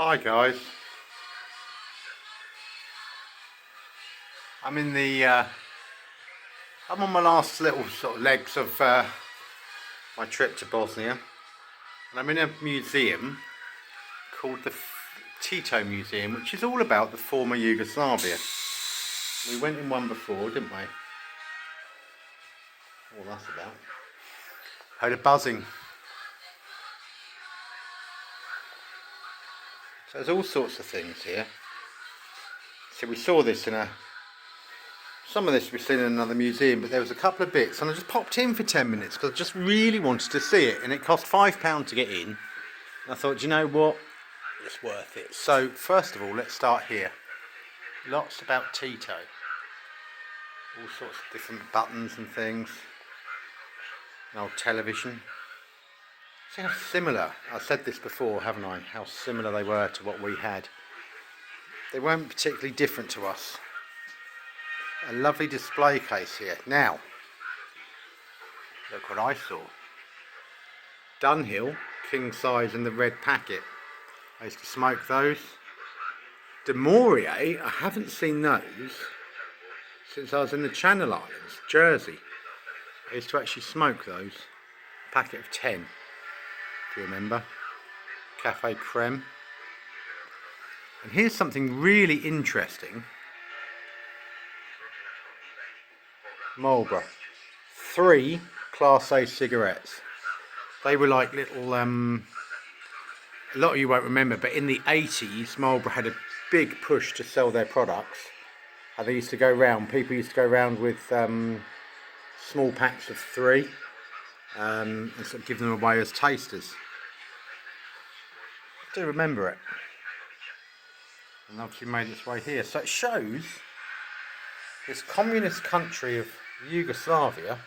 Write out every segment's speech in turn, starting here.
Hi guys, I'm in the I'm on my last little sort of legs of my trip to Bosnia, and I'm in a museum called the Tito Museum, which is all about the former Yugoslavia. We went in one before, didn't we? All that's about. Heard a buzzing. So there's all sorts of things here. So we saw this some of this we've seen in another museum, but there was a couple of bits, and I just popped in for 10 minutes because I just really wanted to see it, and it cost £5 to get in. And I thought, you know what, it's worth it. So first of all, let's start here. Lots about Tito. All sorts of different buttons and things. An old television. See how similar, I've said this before, haven't I, how similar they were to what we had. They weren't particularly different to us. A lovely display case here. Now, look what I saw. Dunhill, king size in the red packet. I used to smoke those. De Mourier, I haven't seen those since I was in the Channel Islands, Jersey. I used to actually smoke those. Packet of 10, if you remember. Cafe Creme. And here's something really interesting. Marlboro. 3 Class A cigarettes. They were like little, a lot of you won't remember, but in the 80s, Marlboro had a big push to sell their products. And they used to go round, people used to go round with small packs of 3 and sort of give them away as tasters. I do remember it. And obviously made its way here. So it shows this communist country of Yugoslavia,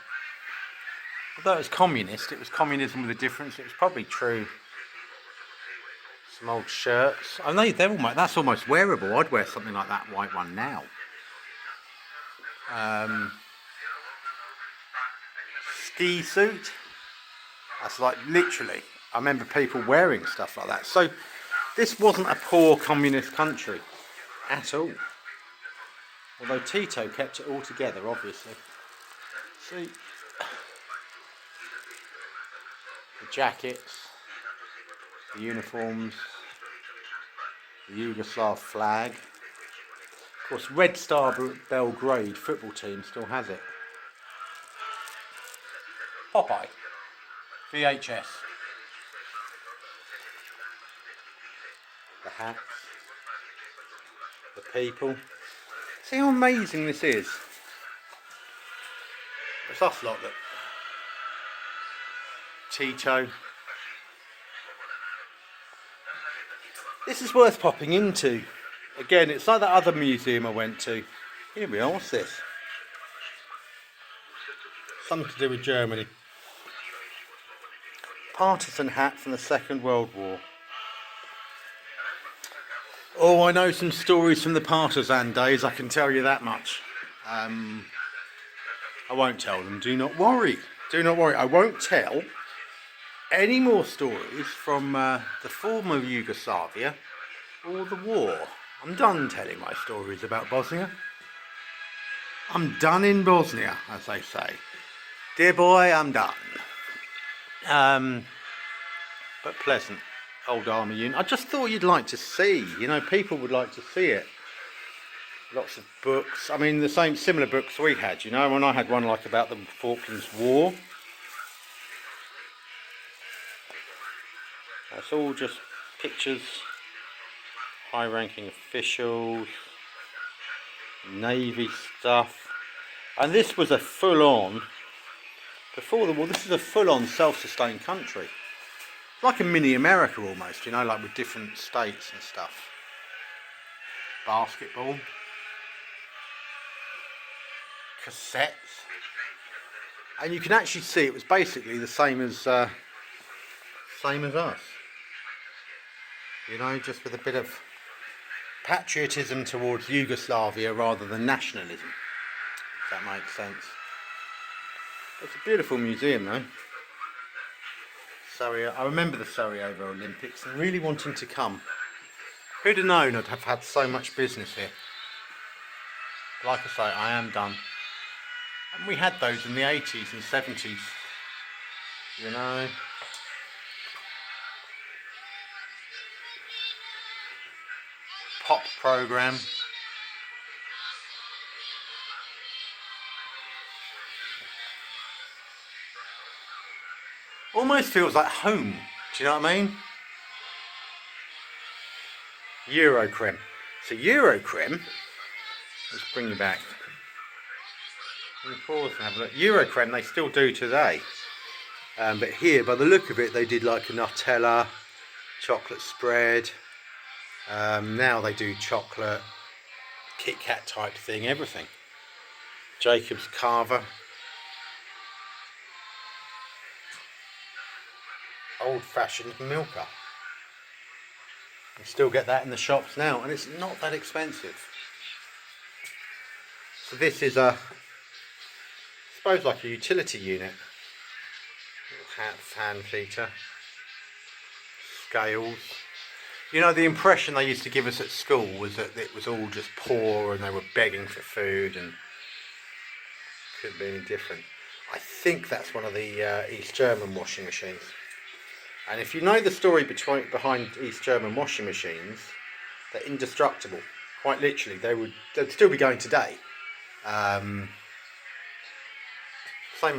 although it was communist, it was communism with a difference. It was probably true. Some old shirts. I know that's almost wearable. I'd wear something like that white one now. Ski suit. That's like literally. I remember people wearing stuff like that. So this wasn't a poor communist country at all. Although Tito kept it all together, obviously. See, the jackets, the uniforms, the Yugoslav flag. Of course, Red Star Belgrade football team still has it. Popeye, VHS. The hats, the people. See how amazing this is. It's us lot that Tito. This is worth popping into. Again, it's like that other museum I went to. Here we are, what's this? Something to do with Germany. Partisan hat from the Second World War. Oh, I know some stories from the partisan days, I can tell you that much. I won't tell them, do not worry. Do not worry, I won't tell any more stories from the former Yugoslavia or the war. I'm done telling my stories about Bosnia. I'm done in Bosnia, as they say. Dear boy, I'm done. But pleasant. Old army unit. I just thought you'd like to see, you know, people would like to see it. Lots of books. I mean, the similar books we had, you know, when I had one like about the Falklands War. That's all just pictures, high-ranking officials, Navy stuff. And this was a full-on, before the war, this is a full-on self-sustained country. Like a mini America almost, you know, like with different states and stuff. Basketball. Cassettes. And you can actually see it was basically the same as us. You know, just with a bit of patriotism towards Yugoslavia rather than nationalism. If that makes sense. It's a beautiful museum though. I remember the Sarajevo Olympics and really wanting to come. Who'd have known I'd have had so much business here? Like I say, I am done. And we had those in the 80s and 70s, you know. Pop program. Almost feels like home, do you know what I mean? Eurocrem. So Eurocrem, let's bring you back. Let me pause and have a look. Eurocrem they still do today. But here, by the look of it, they did like a Nutella, chocolate spread. Now they do chocolate, Kit Kat type thing, everything. Jacob's Carver. Old-fashioned Milka. You still get that in the shops now, and it's not that expensive. So this is I suppose like a utility unit. Little hats, hand feature, scales. You know, the impression they used to give us at school was that it was all just poor and they were begging for food and couldn't be any different. I think that's one of the East German washing machines. And if you know the story behind East German washing machines, they're indestructible. Quite literally, they'd still be going today. Same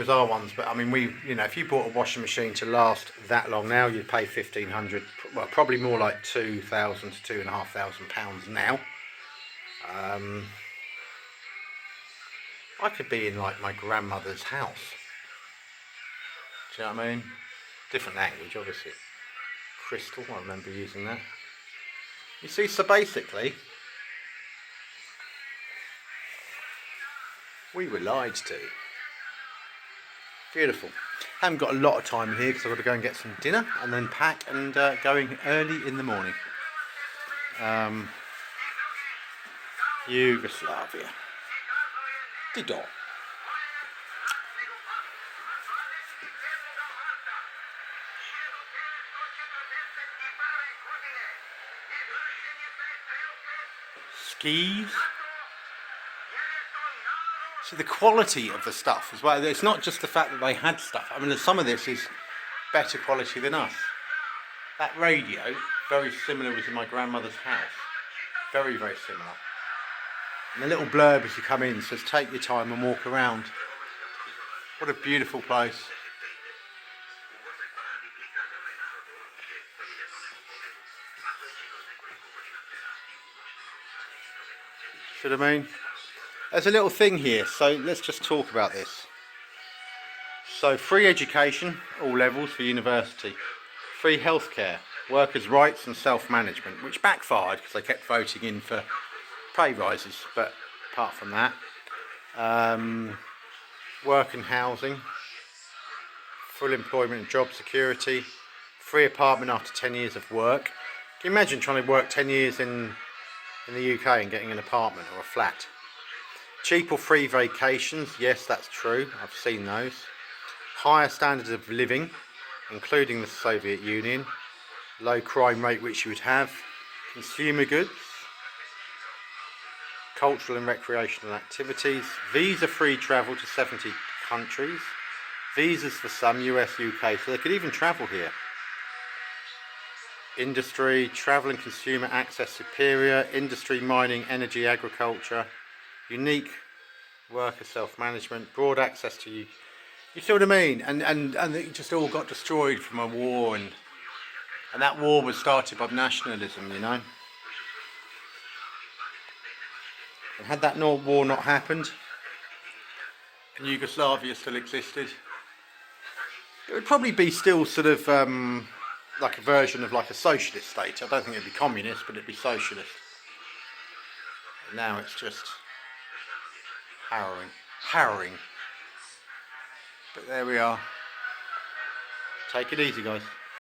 as our ones, but I mean, if you bought a washing machine to last that long now, you'd pay £1,500, well, probably more like £2,000 to £2,500 now. I could be in like my grandmother's house. Do you know what I mean? Different language, obviously. Crystal, I remember using that. You see, so basically, we were lied to. Beautiful. Haven't got a lot of time here because I've got to go and get some dinner and then pack and going early in the morning. Yugoslavia. Tito. Skis. So the quality of the stuff as well. It's not just the fact that they had stuff. I mean, some of this is better quality than us. That radio, very similar, was in my grandmother's house. Very, very similar. And the little blurb as you come in says, take your time and walk around. What a beautiful place. See what I mean? There's a little thing here, so let's just talk about this. So free education, all levels for university. Free healthcare, workers' rights and self-management, which backfired because they kept voting in for pay rises, but apart from that. Work and housing, full employment and job security, free apartment after 10 years of work. Can you imagine trying to work 10 years in the UK and getting an apartment or a flat? Cheap or free vacations, yes, that's true, I've seen those. Higher standards of living, including the Soviet Union. Low crime rate, which you would have. Consumer goods. Cultural and recreational activities. Visa-free travel to 70 countries. Visas for some, US, UK, so they could even travel here. Industry, travel and consumer access superior. Industry, mining, energy, agriculture. Unique worker self-management, broad access to you see what I mean? And it just all got destroyed from a war, and that war was started by nationalism, you know. And had that war not happened, and Yugoslavia still existed, it would probably be still sort of like a version of like a socialist state. I don't think it'd be communist, but it'd be socialist. And now it's just harrowing. But there we are. Take it easy, guys.